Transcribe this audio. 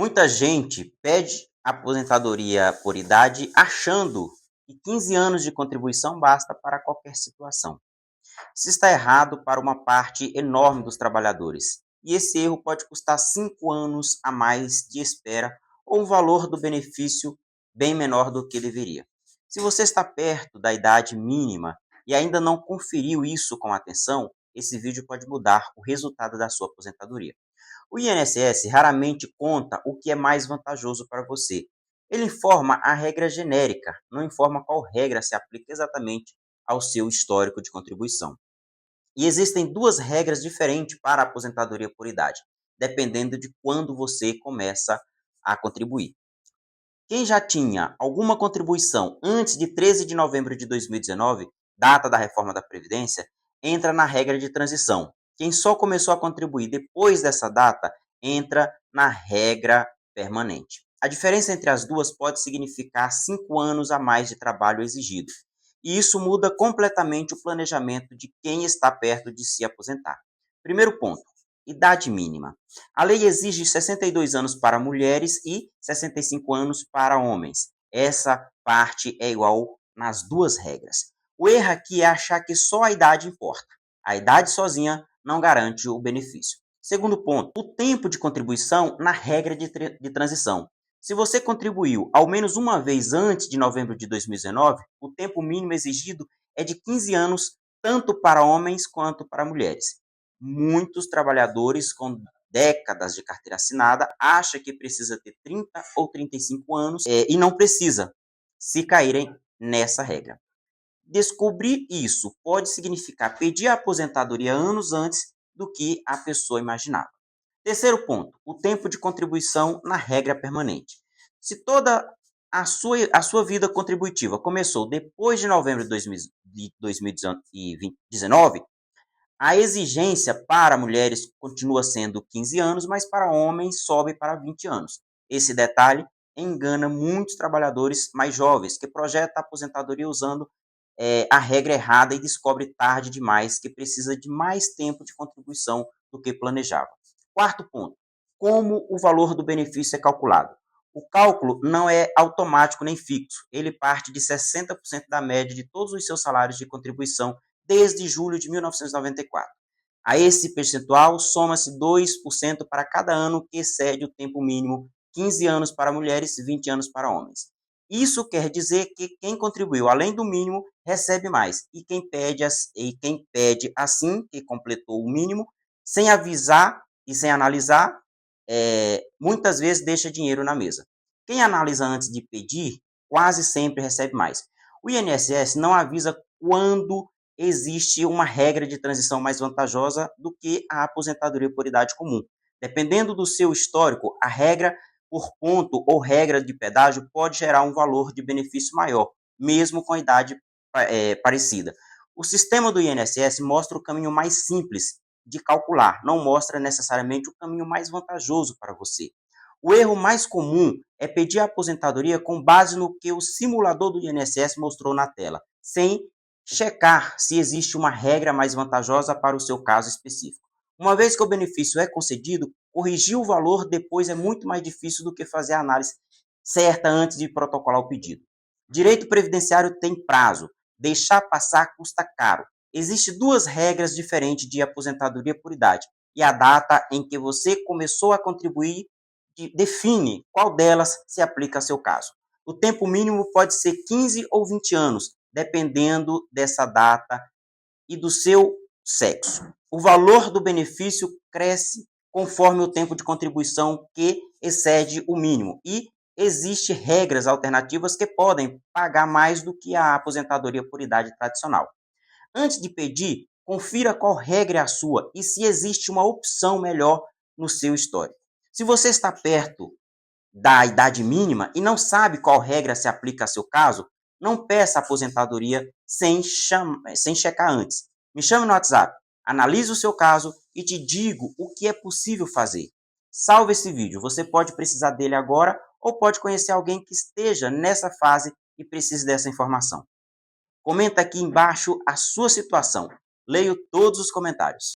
Muita gente pede aposentadoria por idade achando que 15 anos de contribuição basta para qualquer situação. Isso está errado para uma parte enorme dos trabalhadores. E esse erro pode custar 5 anos a mais de espera ou um valor do benefício bem menor do que deveria. Se você está perto da idade mínima e ainda não conferiu isso com atenção, esse vídeo pode mudar o resultado da sua aposentadoria. O INSS raramente conta o que é mais vantajoso para você. Ele informa a regra genérica, não informa qual regra se aplica exatamente ao seu histórico de contribuição. E existem duas regras diferentes para a aposentadoria por idade, dependendo de quando você começa a contribuir. Quem já tinha alguma contribuição antes de 13 de novembro de 2019, data da reforma da Previdência, entra na regra de transição. Quem só começou a contribuir depois dessa data, entra na regra permanente. A diferença entre as duas pode significar 5 anos a mais de trabalho exigido. E isso muda completamente o planejamento de quem está perto de se aposentar. Primeiro ponto, idade mínima. A lei exige 62 anos para mulheres e 65 anos para homens. Essa parte é igual nas duas regras. O erro aqui é achar que só a idade importa. A idade sozinha não garante o benefício. Segundo ponto, o tempo de contribuição na regra de transição. Se você contribuiu ao menos uma vez antes de novembro de 2019, o tempo mínimo exigido é de 15 anos, tanto para homens quanto para mulheres. Muitos trabalhadores com décadas de carteira assinada acham que precisa ter 30 ou 35 anos e não precisa, se caírem nessa regra. Descobrir isso pode significar pedir a aposentadoria anos antes do que a pessoa imaginava. Terceiro ponto, o tempo de contribuição na regra permanente. Se toda a sua vida contributiva começou depois de novembro de 2019, a exigência para mulheres continua sendo 15 anos, mas para homens sobe para 20 anos. Esse detalhe engana muitos trabalhadores mais jovens que projetam a aposentadoria usando a regra errada e descobre tarde demais que precisa de mais tempo de contribuição do que planejava. Quarto ponto, como o valor do benefício é calculado. O cálculo não é automático nem fixo, ele parte de 60% da média de todos os seus salários de contribuição desde julho de 1994. A esse percentual, soma-se 2% para cada ano que excede o tempo mínimo, 15 anos para mulheres e 20 anos para homens. Isso quer dizer que quem contribuiu além do mínimo recebe mais, e quem pede assim, que completou o mínimo, sem avisar e sem analisar, muitas vezes deixa dinheiro na mesa. Quem analisa antes de pedir, quase sempre recebe mais. O INSS não avisa quando existe uma regra de transição mais vantajosa do que a aposentadoria por idade comum. Dependendo do seu histórico, a regra por ponto ou regra de pedágio pode gerar um valor de benefício maior, mesmo com a idade parecida. O sistema do INSS mostra o caminho mais simples de calcular, não mostra necessariamente o caminho mais vantajoso para você. O erro mais comum é pedir a aposentadoria com base no que o simulador do INSS mostrou na tela, sem checar se existe uma regra mais vantajosa para o seu caso específico. Uma vez que o benefício é concedido, corrigir o valor depois é muito mais difícil do que fazer a análise certa antes de protocolar o pedido. Direito previdenciário tem prazo, deixar passar custa caro. Existem duas regras diferentes de aposentadoria por idade, e a data em que você começou a contribuir define qual delas se aplica ao seu caso. O tempo mínimo pode ser 15 ou 20 anos, dependendo dessa data e do seu sexo. O valor do benefício cresce conforme o tempo de contribuição que excede o mínimo, e existem regras alternativas que podem pagar mais do que a aposentadoria por idade tradicional. Antes de pedir, confira qual regra é a sua e se existe uma opção melhor no seu histórico. Se você está perto da idade mínima e não sabe qual regra se aplica a seu caso, não peça aposentadoria sem checar antes. Me chame no WhatsApp, analise o seu caso e te digo o que é possível fazer. Salve esse vídeo, você pode precisar dele agora ou pode conhecer alguém que esteja nessa fase e precise dessa informação. Comenta aqui embaixo a sua situação. Leio todos os comentários.